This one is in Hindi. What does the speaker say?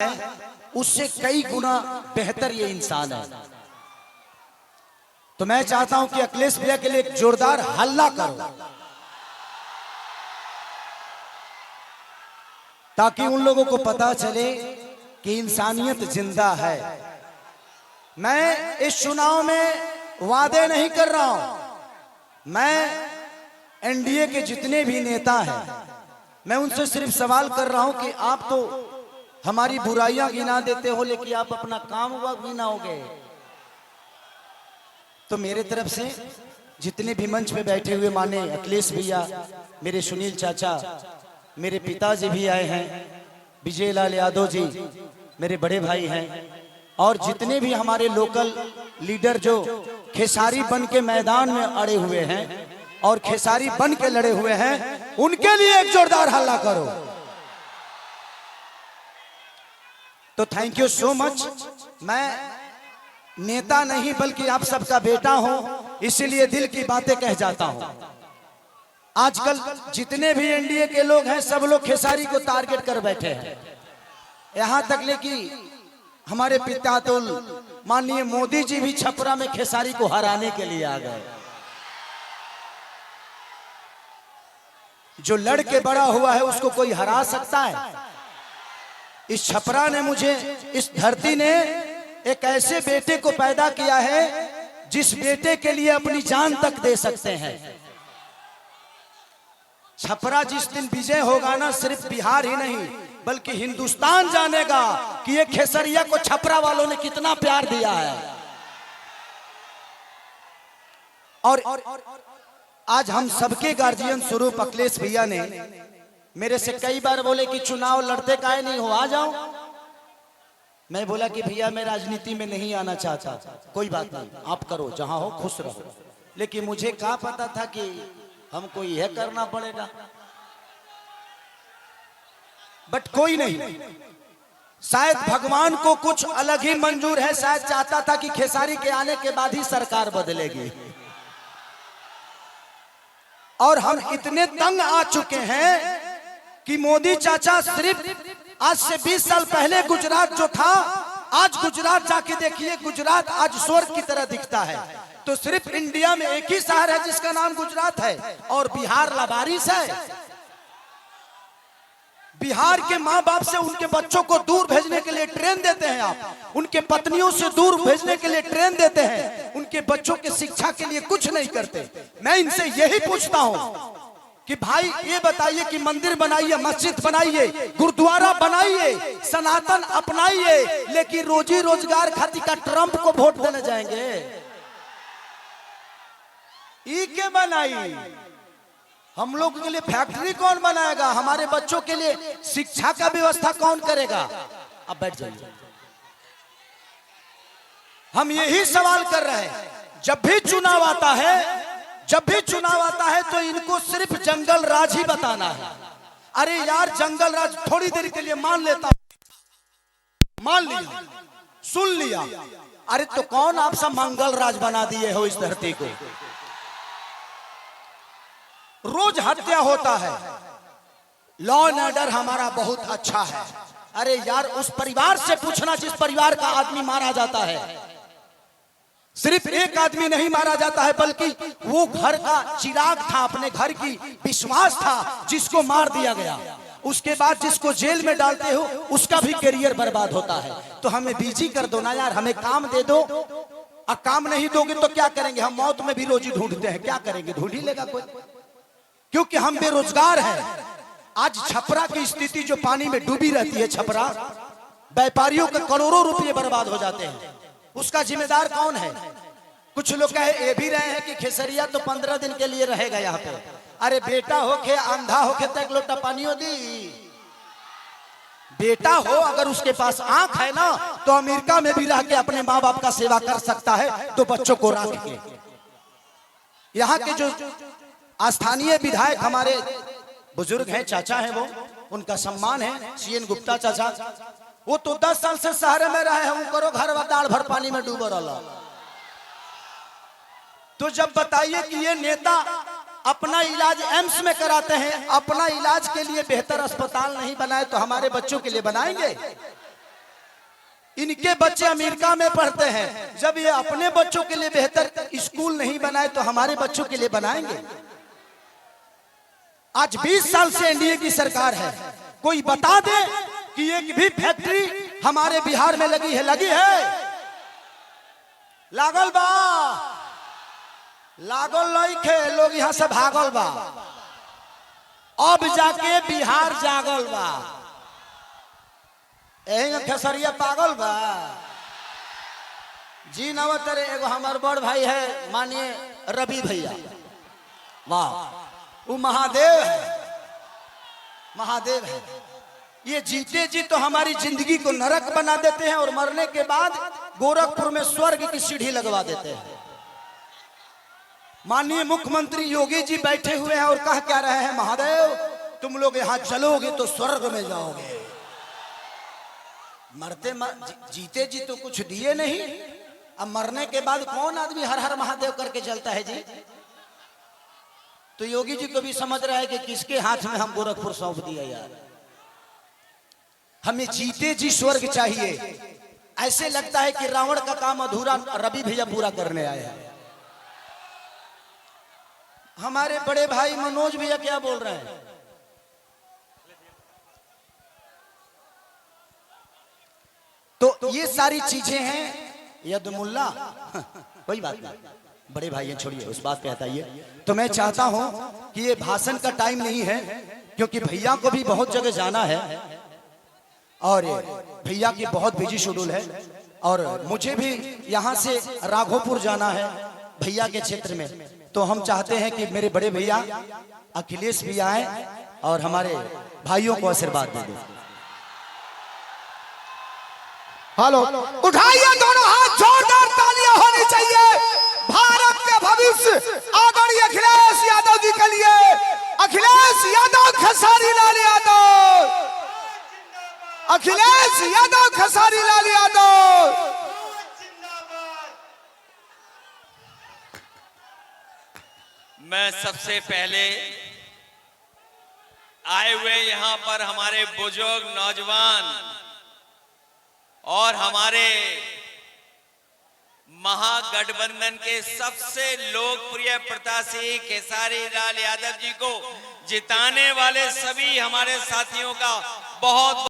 है उससे कई गुना बेहतर ये इंसान है। तो मैं चाहता हूं कि अखिलेश भैया के लिए एक जोरदार हल्ला करो ताकि उन लोगों को पता चले कि इंसानियत जिंदा है। मैं इस चुनाव में वादे नहीं कर रहा हूं। मैं एनडीए के जितने भी नेता हैं मैं उनसे सिर्फ सवाल कर रहा हूं कि आप तो हमारी बुराइयां गिना देते हो लेकिन आप अपना काम वक्त गिनाओगे। तो मेरे तरफ से जितने भी मंच पे बैठे हुए माने अखिलेश भैया, मेरे सुनील चाचा, मेरे पिताजी भी आए हैं, विजय लाल यादव जी मेरे बड़े भाई हैं, और जितने भी हमारे लोकल लीडर जो खेसारी बन के मैदान में अड़े हुए हैं और खेसारी बन के लड़े हुए हैं, उनके लिए एक जोरदार हल्ला करो। तो थैंक यू सो मच। मैं नेता नहीं बल्कि आप सबका बेटा हूं, इसीलिए दिल की बातें कह जाता हूं। आजकल जितने भी एनडीए के लोग हैं सब लोग खेसारी को टारगेट कर बैठे हैं। यहां तक ले कि हमारे पिता तो माननीय मोदी जी भी छपरा में खेसारी को हराने के लिए आ गए। जो लड़के बड़ा हुआ है उसको कोई हरा सकता है? इस छपरा ने मुझे, इस धरती ने एक ऐसे बेटे को पैदा किया है जिस बेटे के लिए अपनी जान तक दे सकते हैं। छपरा जिस दिन विजय होगा ना, सिर्फ बिहार ही नहीं बल्कि हिंदुस्तान जानेगा कि ये खेसरिया को छपरा वालों ने कितना प्यार दिया है। और आज हम सबके गार्जियन स्वरूप अखिलेश भैया ने मेरे से कई बार बोले कि चुनाव लड़ते काहे नहीं हो, आ जाओ। मैं बोला कि भैया मैं राजनीति में नहीं आना चाहता। कोई बात नहीं, आप करो, जहां हो खुश रहो। लेकिन मुझे क्या पता था कि हमको यह करना पड़ेगा। बट कोई नहीं, शायद भगवान को कुछ अलग ही मंजूर है। शायद चाहता था कि खेसारी के आने के बाद ही सरकार बदलेगी। और हम इतने तंग आ चुके हैं कि मोदी चाचा सिर्फ आज से 20 साल पहले गुजरात जो था, आज गुजरात जाके देखिए, गुजरात आज स्वर्ग की तरह दिखता है। तो सिर्फ इंडिया में एक ही शहर है जिसका नाम गुजरात है, और बिहार लावारिस है। बिहार के माँ बाप से उनके बच्चों को दूर भेजने के लिए ट्रेन देते हैं आप, उनके पत्नियों से दूर भेजने के लिए ट्रेन देते हैं, उनके बच्चों की शिक्षा के लिए कुछ नहीं करते। मैं इनसे यही पूछता हूं कि भाई ये बताइए कि मंदिर बनाइए, मस्जिद बनाइए, गुरुद्वारा बनाइए, सनातन अपनाइए, लेकिन रोजी रोजगार खातिर का ट्रंप को वोट देने जाएंगे? ई के बनाई? हम लोग के लिए फैक्ट्री कौन बनाएगा? हमारे बच्चों के लिए शिक्षा का व्यवस्था कौन करेगा? अब बैठ जाइए। हम यही सवाल कर रहे हैं। जब भी चुनाव आता है, जब भी चुनाव आता है तो इनको सिर्फ जंगल राज ही बताना है। अरे यार, जंगल राज थोड़ी देर के लिए मान लेता, मान लिया, सुन लिया। अरे तो कौन आप सब मंगल राज बना दिए हो इस धरती को? रोज हत्या होता है। लॉ एंड ऑर्डर हमारा बहुत अच्छा है। अरे यार, उस परिवार से पूछना जिस परिवार का आदमी मारा जाता है। सिर्फ एक आदमी नहीं मारा जाता है बल्कि वो घर का चिराग था, अपने घर की विश्वास था, जिसको मार दिया गया। उसके बाद जिसको जेल में डालते हो उसका भी करियर बर्बाद होता है। तो हमें बिजी कर दो ना यार, हमें काम दे दो। और काम नहीं दोगे तो क्या करेंगे? हम मौत में भी रोजी ढूंढते हैं, क्या करेंगे? ढूंढ ही लेगा कोई, क्योंकि हम बेरोजगार हैं। आज छपरा की स्थिति जो पानी में डूबी रहती है, छपरा व्यापारियों के करोड़ों रुपए बर्बाद हो जाते हैं। उसका जिम्मेदार कौन है? कुछ लोग कहे भी रहे हैं कि खेसरिया तो 15 दिन के लिए रहेगा यहाँ पे। अरे बेटा होके अंधा होके तो एक लोटा पानियों दी। बेटा हो अगर उसके पास आंख है ना, तो अमेरिका में भी रह के अपने माँ बाप का सेवा कर सकता है, तो बच्चों को रख के। यहाँ के जो स्थानीय विधायक हमारे बुजुर्ग हैं, चाचा हैं, वो उनका सम्मान है, सीएन गुप्ता चाचा। वो तो 10 साल से शहर में रहे हैं, करो घर दाल भर पानी में डूब रहा। तो जब बताइए कि ये नेता अपना इलाज एम्स में कराते हैं, अपना इलाज के लिए बेहतर अस्पताल नहीं बनाए तो हमारे बच्चों के लिए बनाएंगे? इनके बच्चे अमेरिका में पढ़ते हैं। जब ये अपने बच्चों के लिए बेहतर स्कूल नहीं बनाए तो हमारे बच्चों के लिए बनाएंगे। आज 20 साल से एनडीए की सरकार है, कोई बता दे कि एक भी फैक्ट्री हमारे बिहार में लगी है? लगी है? लागल बा? लागल नहीं खे, लोग यहां से भागल बा। अब जाके बिहार जागल बा। यही खेसरिया पागल बा जी। नवतरे एगो हमार बड़ भाई है मानिए रवि भैया, वाह, वो महादेव है, महादेव है। ये जीते जी तो हमारी जिंदगी को नरक बना देते हैं और मरने के बाद गोरखपुर में स्वर्ग की सीढ़ी लगवा देते हैं। माननीय मुख्यमंत्री योगी जी बैठे हुए हैं और कह क्या रहे हैं, महादेव तुम लोग यहां चलोगे तो स्वर्ग में जाओगे। जीते जी तो कुछ दिए नहीं, अब मरने के बाद कौन आदमी हर हर महादेव करके चलता है जी? तो योगी जी को भी समझ रहा है कि किसके हाथ में हम गोरखपुर सौंप दिया यार। हमें जीते जी स्वर्ग चाहिए। ऐसे लगता है कि रावण का काम अधूरा रवि भैया पूरा करने आए हैं। हमारे बड़े भाई मनोज भैया क्या बोल रहे हैं? तो ये सारी चीजें हैं यदमुल्ला। कोई बात नहीं, बड़े भाई हैं, छोड़िए उस बात पे हटाइए। तो मैं चाहता हूं कि ये भाषण का टाइम नहीं है, क्योंकि भैया को भी बहुत जगह जाना है और भैया की बहुत बिजी शेड्यूल है और मुझे भी यहाँ से राघोपुर जाना है भैया के क्षेत्र में। तो हम चाहते हैं कि मेरे बड़े भैया अखिलेश भी आए और हमारे भाइयों को आशीर्वाद दे दें। हेलो, उठाइए दोनों हाथ, जोरदार तालियां होनी चाहिए भारत के भविष्य आदरणीय अखिलेश यादव जी के लिए। अखिलेश यादव, खेसारी लाल यादव, अखिलेश यादव, खेसारी लाल यादव। मैं सबसे पहले आए हुए यहाँ पर हमारे बुजुर्ग, नौजवान और हमारे महागठबंधन के सबसे लोकप्रिय प्रत्याशी खेसारी लाल यादव जी को जिताने वाले सभी हमारे साथियों का बहुत